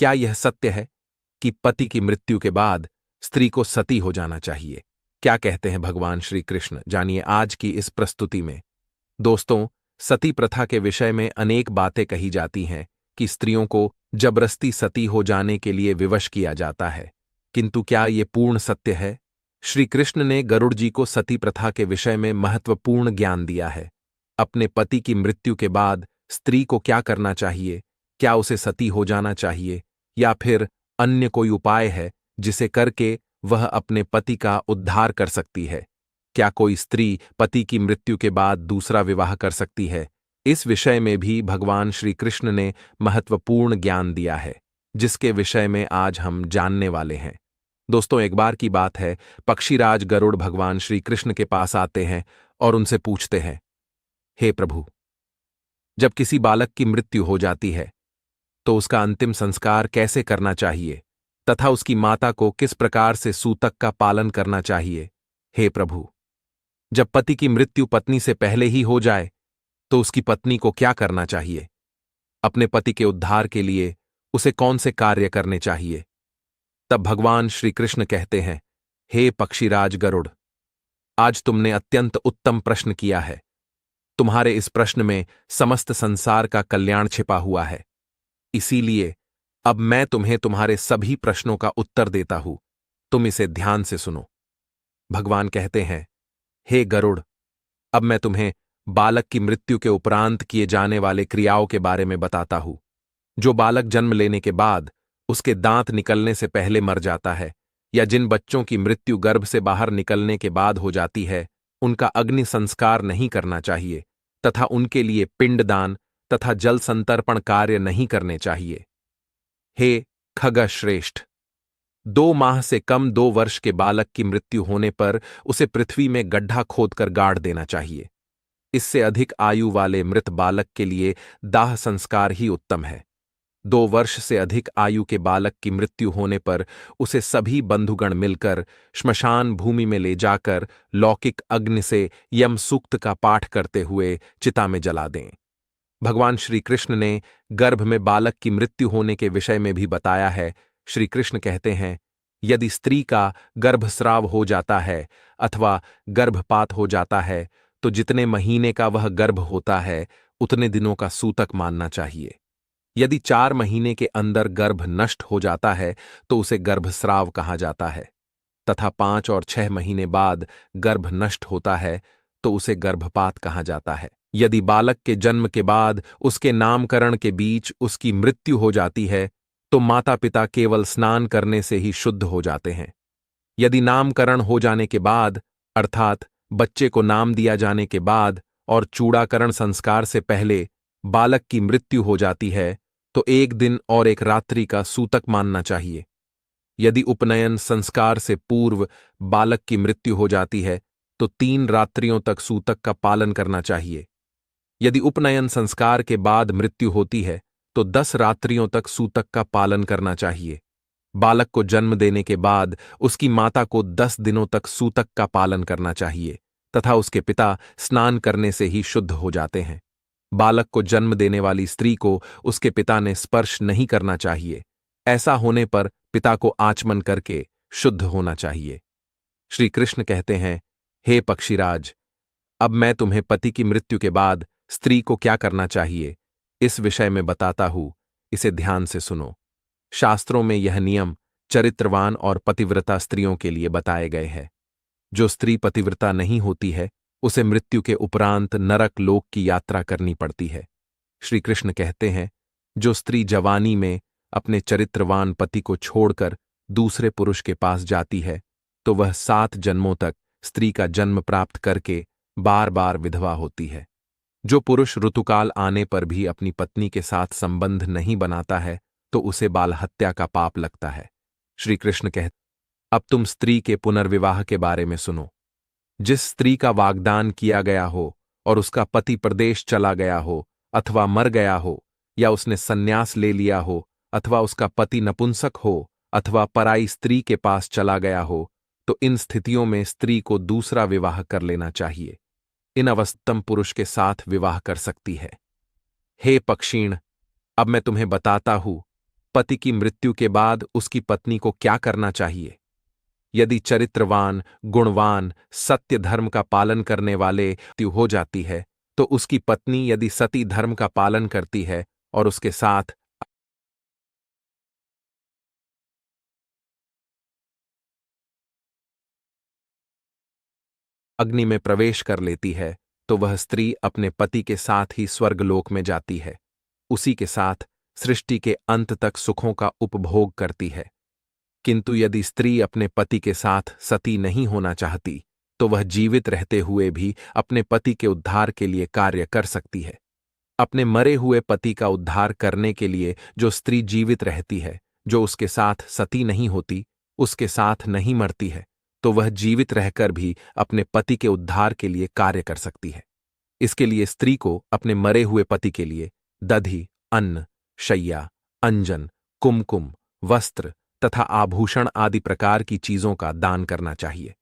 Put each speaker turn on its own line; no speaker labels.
क्या यह सत्य है कि पति की मृत्यु के बाद स्त्री को सती हो जाना चाहिए? क्या कहते हैं भगवान श्री कृष्ण, जानिए आज की इस प्रस्तुति में। दोस्तों, सती प्रथा के विषय में अनेक बातें कही जाती हैं कि स्त्रियों को जबरदस्ती सती हो जाने के लिए विवश किया जाता है, किंतु क्या ये पूर्ण सत्य है? श्री कृष्ण ने गरुड़ जी को सती प्रथा के विषय में महत्वपूर्ण ज्ञान दिया है। अपने पति की मृत्यु के बाद स्त्री को क्या करना चाहिए? क्या उसे सती हो जाना चाहिए या फिर अन्य कोई उपाय है जिसे करके वह अपने पति का उद्धार कर सकती है? क्या कोई स्त्री पति की मृत्यु के बाद दूसरा विवाह कर सकती है? इस विषय में भी भगवान श्री कृष्ण ने महत्वपूर्ण ज्ञान दिया है, जिसके विषय में आज हम जानने वाले हैं। दोस्तों, एक बार की बात है, पक्षीराज गरुड़ भगवान श्री कृष्ण के पास आते हैं और उनसे पूछते हैं, हे प्रभु, जब किसी बालक की मृत्यु हो जाती है तो उसका अंतिम संस्कार कैसे करना चाहिए तथा उसकी माता को किस प्रकार से सूतक का पालन करना चाहिए? हे प्रभु, जब पति की मृत्यु पत्नी से पहले ही हो जाए तो उसकी पत्नी को क्या करना चाहिए? अपने पति के उद्धार के लिए उसे कौन से कार्य करने चाहिए? तब भगवान श्री कृष्ण कहते हैं, हे पक्षीराज गरुड़, आज तुमने अत्यंत उत्तम प्रश्न किया है। तुम्हारे इस प्रश्न में समस्त संसार का कल्याण छिपा हुआ है। इसीलिए अब मैं तुम्हें तुम्हारे सभी प्रश्नों का उत्तर देता हूं। तुम इसे ध्यान से सुनो। भगवान कहते हैं, हे गरुड़, अब मैं तुम्हें बालक की मृत्यु के उपरांत किए जाने वाले क्रियाओं के बारे में बताता हूं। जो बालक जन्म लेने के बाद उसके दांत निकलने से पहले मर जाता है या जिन बच्चों की मृत्यु गर्भ से बाहर निकलने के बाद हो जाती है, उनका अग्नि संस्कार नहीं करना चाहिए तथा उनके लिए पिंडदान तथा जल संतर्पण कार्य नहीं करने चाहिए। हे खगश्रेष्ठ, 2 माह से कम 2 वर्ष के बालक की मृत्यु होने पर उसे पृथ्वी में गड्ढा खोदकर गाड़ देना चाहिए। इससे अधिक आयु वाले मृत बालक के लिए दाह संस्कार ही उत्तम है। 2 वर्ष से अधिक आयु के बालक की मृत्यु होने पर उसे सभी बंधुगण मिलकर श्मशान भूमि में ले जाकर लौकिक अग्नि से यम सूक्त का पाठ करते हुए चिता में जला दें। भगवान श्री कृष्ण ने गर्भ में बालक की मृत्यु होने के विषय में भी बताया है। श्री कृष्ण कहते हैं, यदि स्त्री का गर्भस्राव हो जाता है अथवा गर्भपात हो जाता है तो जितने महीने का वह गर्भ होता है उतने दिनों का सूतक मानना चाहिए। यदि 4 महीने के अंदर गर्भ नष्ट हो जाता है तो उसे गर्भस्राव कहा जाता है तथा 5 और 6 महीने बाद गर्भ नष्ट होता है तो उसे गर्भपात कहा जाता है। यदि बालक के जन्म के बाद उसके नामकरण के बीच उसकी मृत्यु हो जाती है तो माता पिता केवल स्नान करने से ही शुद्ध हो जाते हैं। यदि नामकरण हो जाने के बाद, अर्थात बच्चे को नाम दिया जाने के बाद और चूड़ाकरण संस्कार से पहले बालक की मृत्यु हो जाती है तो 1 दिन और 1 रात्रि का सूतक मानना चाहिए। यदि उपनयन संस्कार से पूर्व बालक की मृत्यु हो जाती है तो 3 रात्रियों तक सूतक का पालन करना चाहिए। यदि उपनयन संस्कार के बाद मृत्यु होती है तो 10 रात्रियों तक सूतक का पालन करना चाहिए। बालक को जन्म देने के बाद उसकी माता को 10 दिनों तक सूतक का पालन करना चाहिए तथा उसके पिता स्नान करने से ही शुद्ध हो जाते हैं। बालक को जन्म देने वाली स्त्री को उसके पिता ने स्पर्श नहीं करना चाहिए। ऐसा होने पर पिता को आचमन करके शुद्ध होना चाहिए। श्री कृष्ण कहते हैं, हे पक्षीराज, अब मैं तुम्हें पति की मृत्यु के बाद स्त्री को क्या करना चाहिए इस विषय में बताता हूं। इसे ध्यान से सुनो। शास्त्रों में यह नियम चरित्रवान और पतिव्रता स्त्रियों के लिए बताए गए हैं। जो स्त्री पतिव्रता नहीं होती है उसे मृत्यु के उपरांत नरक लोक की यात्रा करनी पड़ती है। श्री कृष्ण कहते हैं, जो स्त्री जवानी में अपने चरित्रवान पति को छोड़कर दूसरे पुरुष के पास जाती है तो वह 7 जन्मों तक स्त्री का जन्म प्राप्त करके बार बार विधवा होती है। जो पुरुष ऋतुकाल आने पर भी अपनी पत्नी के साथ संबंध नहीं बनाता है तो उसे बाल हत्या का पाप लगता है। श्री कृष्ण कहते, अब तुम स्त्री के पुनर्विवाह के बारे में सुनो। जिस स्त्री का वाग्दान किया गया हो और उसका पति प्रदेश चला गया हो अथवा मर गया हो या उसने संन्यास ले लिया हो अथवा उसका पति नपुंसक हो अथवा पराई स्त्री के पास चला गया हो तो इन स्थितियों में स्त्री को दूसरा विवाह कर लेना चाहिए। इन अवस्थतम पुरुष के साथ विवाह कर सकती है। हे पक्षीण, अब मैं तुम्हें बताता हूं पति की मृत्यु के बाद उसकी पत्नी को क्या करना चाहिए? यदि चरित्रवान, गुणवान, सत्य धर्म का पालन करने वाले मृत्यु हो जाती है, तो उसकी पत्नी यदि सती धर्म का पालन करती है और उसके साथ अग्नि में प्रवेश कर लेती है, तो वह स्त्री अपने पति के साथ ही स्वर्गलोक में जाती है, उसी के साथ सृष्टि के अंत तक सुखों का उपभोग करती है। किंतु यदि स्त्री अपने पति के साथ सती नहीं होना चाहती, तो वह जीवित रहते हुए भी अपने पति के उद्धार के लिए कार्य कर सकती है। अपने मरे हुए पति का उद्धार करने के लिए जो स्त्री जीवित रहती है, जो उसके साथ सती नहीं होती, उसके साथ नहीं मरती है, तो वह जीवित रहकर भी अपने पति के उद्धार के लिए कार्य कर सकती है। इसके लिए स्त्री को अपने मरे हुए पति के लिए दधि, अन्न, शैया, अंजन, कुमकुम, वस्त्र तथा आभूषण आदि प्रकार की चीजों का दान करना चाहिए।